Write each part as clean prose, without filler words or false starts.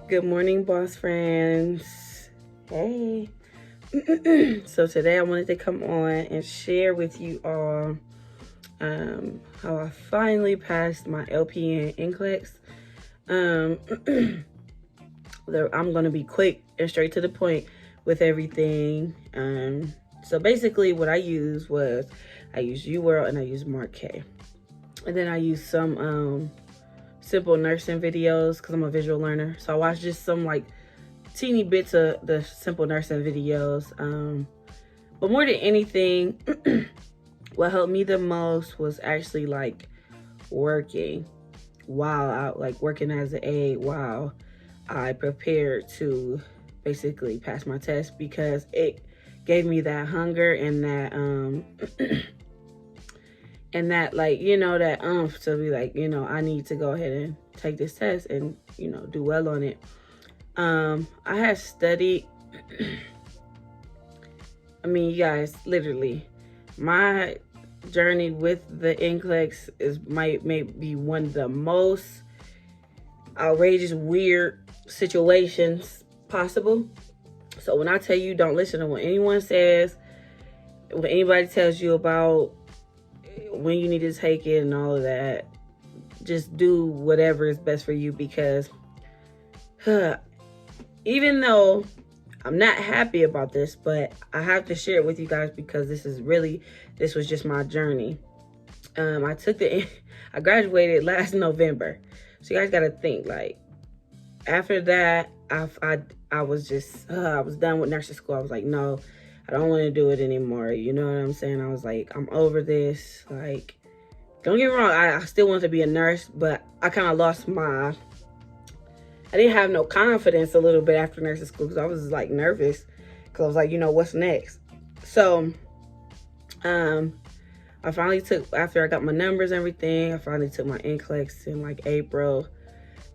Good morning, boss friends. Hey. So today I wanted to come on and share with you all how I finally passed my LPN NCLEX. I'm going to be quick and straight to the point with everything. So basically what I used was I used UWORLD and I used Marquet. And then I used some simple nursing videos because I'm a visual learner. So I watched just some like teeny bits of the simple nursing videos. But more than anything, what helped me the most was actually like working while out, like working as an aide while I prepared to basically pass my test, because it gave me that hunger and that and that, like, you know, that to be like, you know, I need to go ahead and take this test and, you know, do well on it. I had studied, I mean, you guys, literally, my journey with the NCLEX is may be one of the most outrageous, weird situations possible. So when I tell you, don't listen to what anyone says, when anybody tells you about when you need to take it and all of that, just do whatever is best for you, because even though I'm not happy about this, but I have to share it with you guys because this was just my journey. I graduated last November. So you guys got to think, like, after that, I was just, I was done with nursing school. I was like, no, I don't want to do it anymore. You know what I'm saying? I was like, I'm over this. Like, don't get me wrong, I still want to be a nurse, but I kind of lost I didn't have no confidence a little bit after nursing school, because I was like nervous, because I was like, you know, what's next? So, I finally took, after I got my numbers and everything, I finally took my NCLEX in like April.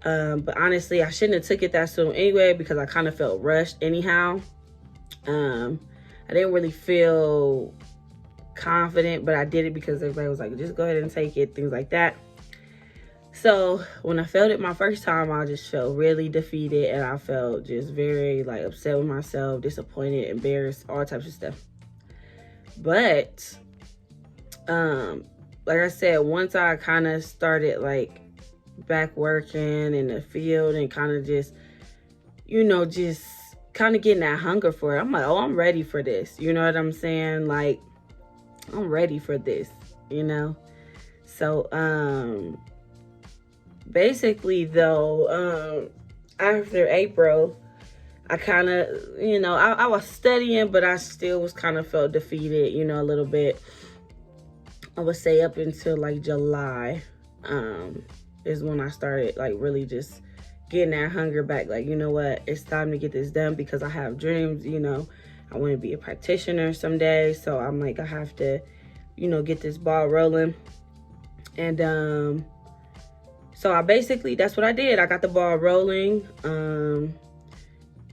But honestly, I shouldn't have took it that soon anyway, because I kind of felt rushed anyhow. I didn't really feel confident, but I did it because everybody was like, just go ahead and take it, things like that. So when I felt it my first time, I just felt really defeated, and I felt just very like upset with myself, disappointed, embarrassed, all types of stuff. But like I said, once I kind of started like back working in the field and kind of just, you know, just kind of getting that hunger for it, I'm like, oh, I'm ready for this. You know what I'm saying? Like, I'm ready for this, you know? So, basically though, after April, I kind of, you know, I was studying, but I still was kind of felt defeated, you know, a little bit. I would say up until like July, is when I started like really just getting that hunger back. Like, you know what, it's time to get this done, because I have dreams, you know, I want to be a practitioner someday. So I'm like, I have to, you know, get this ball rolling. And so I basically, that's what I did. I got the ball rolling. Originally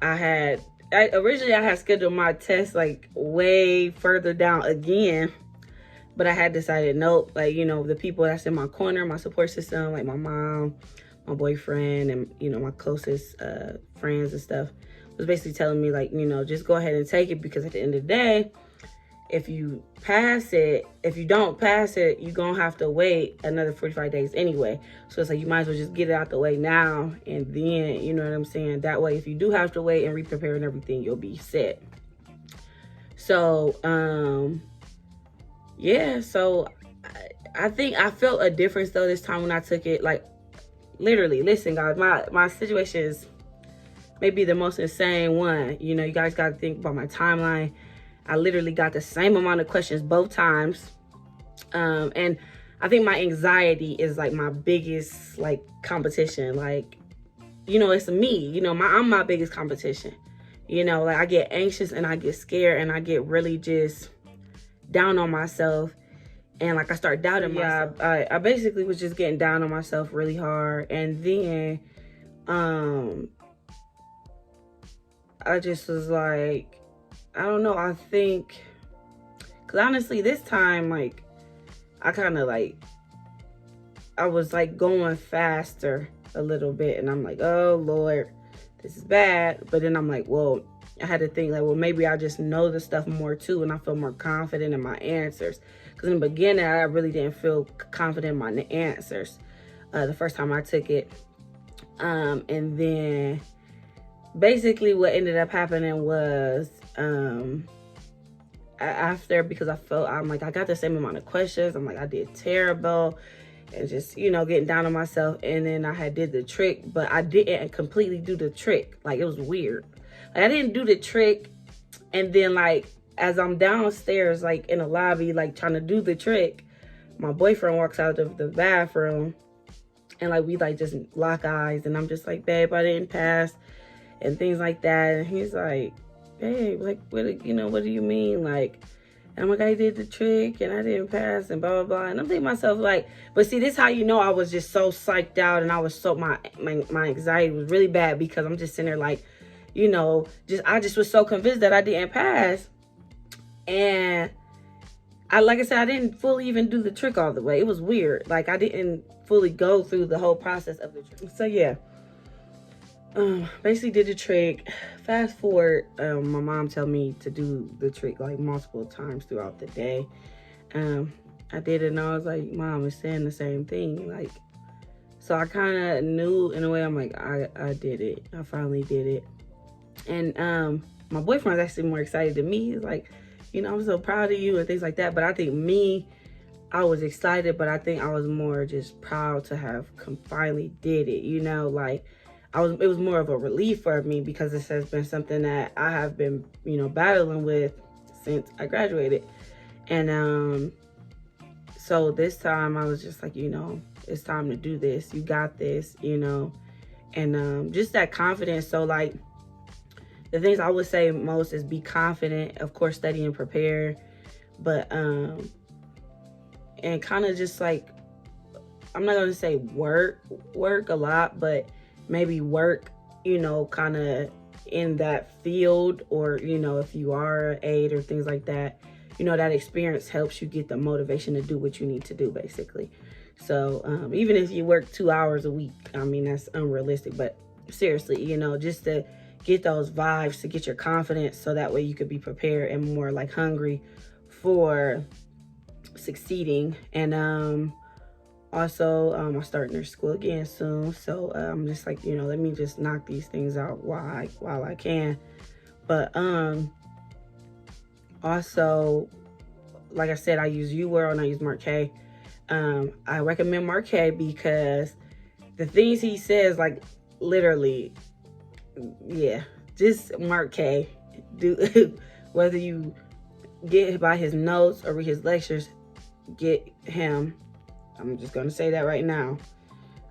I had scheduled my test like way further down again, but I had decided, nope, like, you know, the people that's in my corner, my support system, like my mom, my boyfriend, and, you know, my closest friends and stuff, was basically telling me, like, you know, just go ahead and take it, because at the end of the day, if you don't pass it, you're gonna have to wait another 45 days anyway. So it's like, you might as well just get it out the way now, and then, you know what I'm saying, that way if you do have to wait and re-prepare and everything, you'll be set. So yeah, so I think I felt a difference though this time when I took it. Like, literally, listen guys, my situation is maybe the most insane one. You know, you guys got to think about my timeline. I literally got the same amount of questions both times. And I think my anxiety is like my biggest like competition. Like, you know, it's me, you know, I'm my biggest competition. You know, like, I get anxious and I get scared and I get really just down on myself, and like I start doubting myself. I basically was just getting down on myself really hard. And then I just was like, I don't know, I think, because honestly this time, like, I kind of like, I was like going faster a little bit, and I'm like, oh Lord, this is bad. But then I'm like, well, I had to think like, well, maybe I just know the stuff more too, and I feel more confident in my answers. Because in the beginning, I really didn't feel confident in my answers the first time I took it. And then basically what ended up happening was after, because I'm like, I got the same amount of questions. I'm like, I did terrible, and just, you know, getting down on myself. And then I had did the trick, but I didn't completely do the trick. Like, it was weird. Like, I didn't do the trick. And then, like, as I'm downstairs, like in the lobby, like trying to do the trick, my boyfriend walks out of the bathroom, and like we like just lock eyes, and I'm just like, babe, I didn't pass, and things like that. And he's like, babe, like, what do you mean? Like, and I'm like, I did the trick and I didn't pass, and blah, blah, blah. And I'm thinking to myself, like, but see, this is how you know I was just so psyched out, and I was so, my anxiety was really bad, because I'm just sitting there like, you know, I just was so convinced that I didn't pass. And like I said, I didn't fully even do the trick all the way. It was weird. Like, I didn't fully go through the whole process of the trick. So yeah, basically did the trick. Fast forward, my mom told me to do the trick like multiple times throughout the day. I did it, and I was like, Mom, it's saying the same thing. Like, so I kind of knew in a way. I'm like, I did it. I finally did it. And my boyfriend was actually more excited than me. He's like, you know, I'm so proud of you and things like that. But I think I was excited, but I think I was more just proud to have finally did it. You know, like, it was more of a relief for me, because this has been something that I have been, you know, battling with since I graduated. And so this time I was just like, you know, it's time to do this. You got this, you know. And just that confidence. So like, the things I would say most is be confident, of course, study and prepare, but and kind of just like, I'm not gonna say work a lot, but maybe work, you know, kind of in that field, or, you know, if you are an aide or things like that, you know, that experience helps you get the motivation to do what you need to do, basically. So even if you work 2 hours a week, I mean, that's unrealistic, but seriously, you know, just to get those vibes, to get your confidence, so that way you could be prepared and more like hungry for succeeding. And also I'm starting nurse school again soon, so I'm just like, you know, let me just knock these things out while I can. But also, like I said, I use UWORLD and I use Mark-K. I recommend Mark-K because the things he says, like, literally, yeah, just Mark-K. Do whether you get by his notes or read his lectures, get him. I'm just gonna say that right now.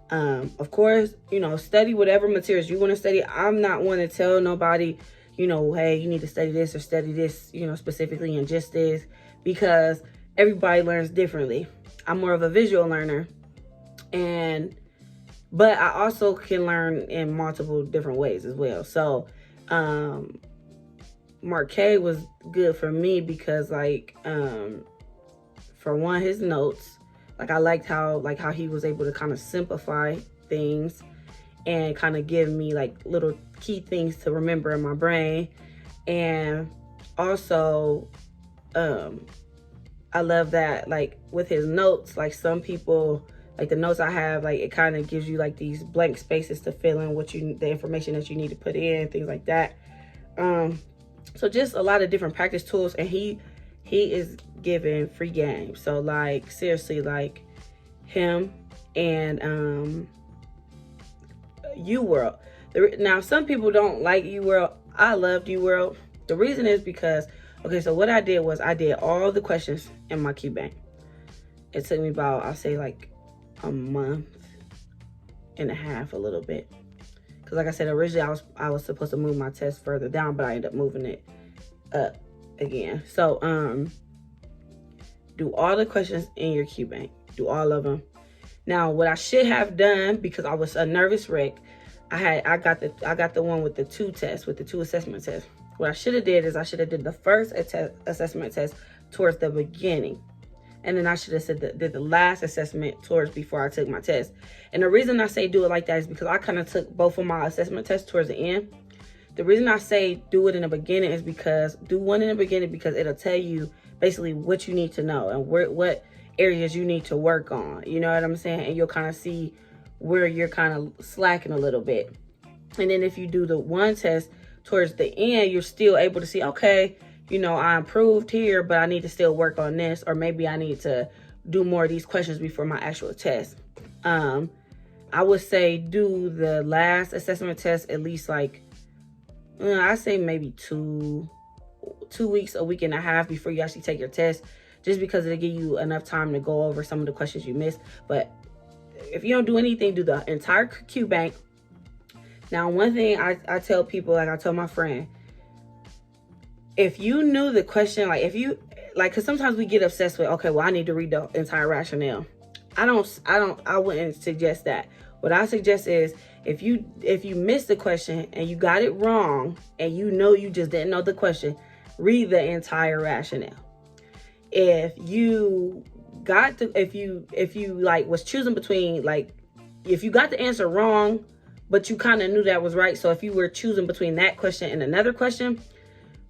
Of course, you know, study whatever materials you want to study. I'm not one to tell nobody, you know, hey, you need to study this or study this, you know, specifically in just this, because everybody learns differently. I'm more of a visual learner, but I also can learn in multiple different ways as well. So Mark-K was good for me because, like, for one, his notes, like, I liked how he was able to kind of simplify things and kind of give me like little key things to remember in my brain. And also I love that, like, with his notes, like, some people, like, the notes I have, like, it kind of gives you like these blank spaces to fill in the information that you need to put in, things like that. So just a lot of different practice tools, and he is giving free games. So, like, seriously, like, him and UWORLD. Now, some people don't like UWORLD. I loved UWORLD. The reason is because, okay, so what I did was I did all the questions in my key bank. It took me about, I'll say, like, a month and a half, a little bit. Because, like I said, originally I was supposed to move my test further down, but I ended up moving it up again. So, do all the questions in your key bank. Do all of them. Now, what I should have done, because I was a nervous wreck, I got the one with the two tests, with the two assessment tests. What I should have did is I should have did the first assessment test towards the beginning. And then I should have said did the last assessment towards before I took my test. And the reason I say do it like that is because I kind of took both of my assessment tests towards the end. The reason I say do it in the beginning is because do one in the beginning because it'll tell you basically what you need to know and what areas you need to work on. You know what I'm saying? And you'll kind of see where you're kind of slacking a little bit. And then if you do the one test towards the end, you're still able to see, okay, you know, I improved here, but I need to still work on this, or maybe I need to do more of these questions before my actual test. I would say do the last assessment test at least like, I say maybe 2 weeks, a week and a half before you actually take your test, just because it'll give you enough time to go over some of the questions you missed. But if you don't do anything, do the entire Q bank. Now, one thing I tell people, like I told my friend, if you knew the question, like if you, like, cause sometimes we get obsessed with, okay, well, I need to read the entire rationale. I wouldn't suggest that. What I suggest is if you missed the question and you got it wrong and you know you just didn't know the question, read the entire rationale. If you got the, if you like was choosing between, like, if you got the answer wrong, but you kind of knew that was right. So if you were choosing between that question and another question,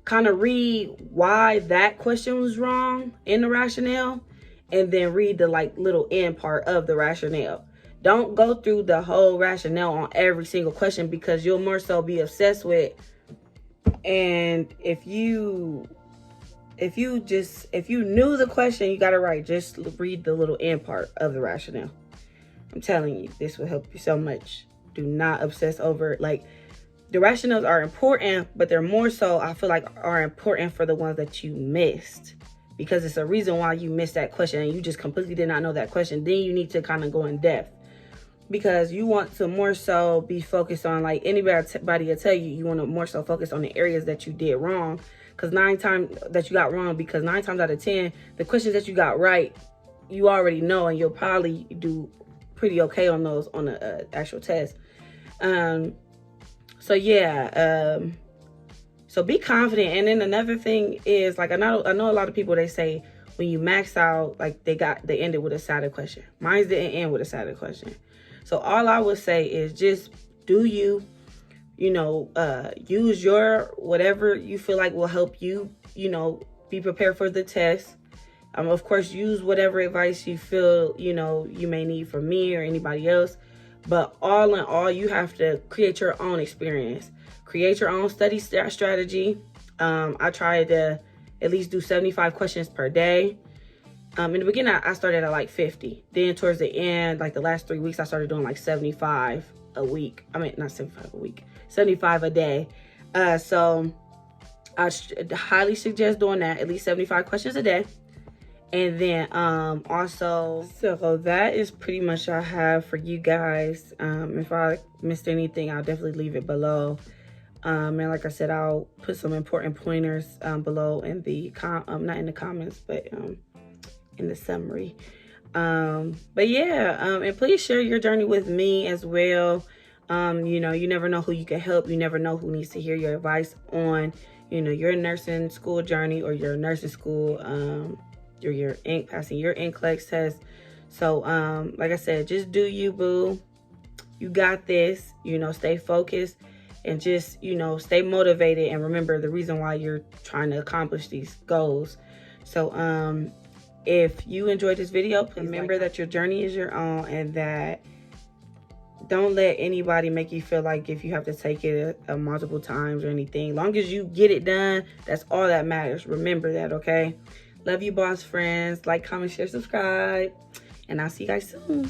kind of read why that question was wrong in the rationale, and then read the like little end part of the rationale. Don't go through the whole rationale on every single question, because you'll more so be obsessed with. And if you knew the question, you got it right, just read the little end part of the rationale. I'm telling you, this will help you so much. Do not obsess over, like, the rationales are important, but they're more so, I feel like, are important for the ones that you missed, because it's a reason why you missed that question and you just completely did not know that question. Then you need to kind of go in depth, because you want to more so be focused on, like anybody will tell you, you want to more so focus on the areas that you did wrong, because 9 times out of 10, the questions that you got right, you already know, and you'll probably do pretty okay on those on the actual test. So yeah, so be confident. And then another thing is, like, I know a lot of people, they say when you max out, like they ended with a sided question. Mine didn't end with a sided question. So all I would say is just do you know, use your, whatever you feel like will help you, you know, be prepared for the test. Of course, use whatever advice you feel, you know, you may need from me or anybody else. But all in all, you have to create your own experience. Create your own study strategy. I try to at least do 75 questions per day. In the beginning, I started at like 50. Then towards the end, like the last 3 weeks, I started doing like 75 a week. I mean, not 75 a week, 75 a day. So I highly suggest doing that, at least 75 questions a day. And then also, so that is pretty much all I have for you guys. If I missed anything, I'll definitely leave it below. And like I said, I'll put some important pointers below in the not in the comments, but in the summary. But yeah, and please share your journey with me as well. You know, you never know who you can help. You never know who needs to hear your advice on, you know, your nursing school journey, or your nursing school, or your passing your NCLEX test. So like I said, just do you, boo. You got this. You know, stay focused and just, you know, stay motivated, and remember the reason why you're trying to accomplish these goals. So if you enjoyed this video, remember that your journey is your own, and that don't let anybody make you feel like if you have to take it multiple times or anything. Long as you get it done, that's all that matters. Remember that, okay? Love you, boss friends. Like, comment, share, subscribe. And I'll see you guys soon.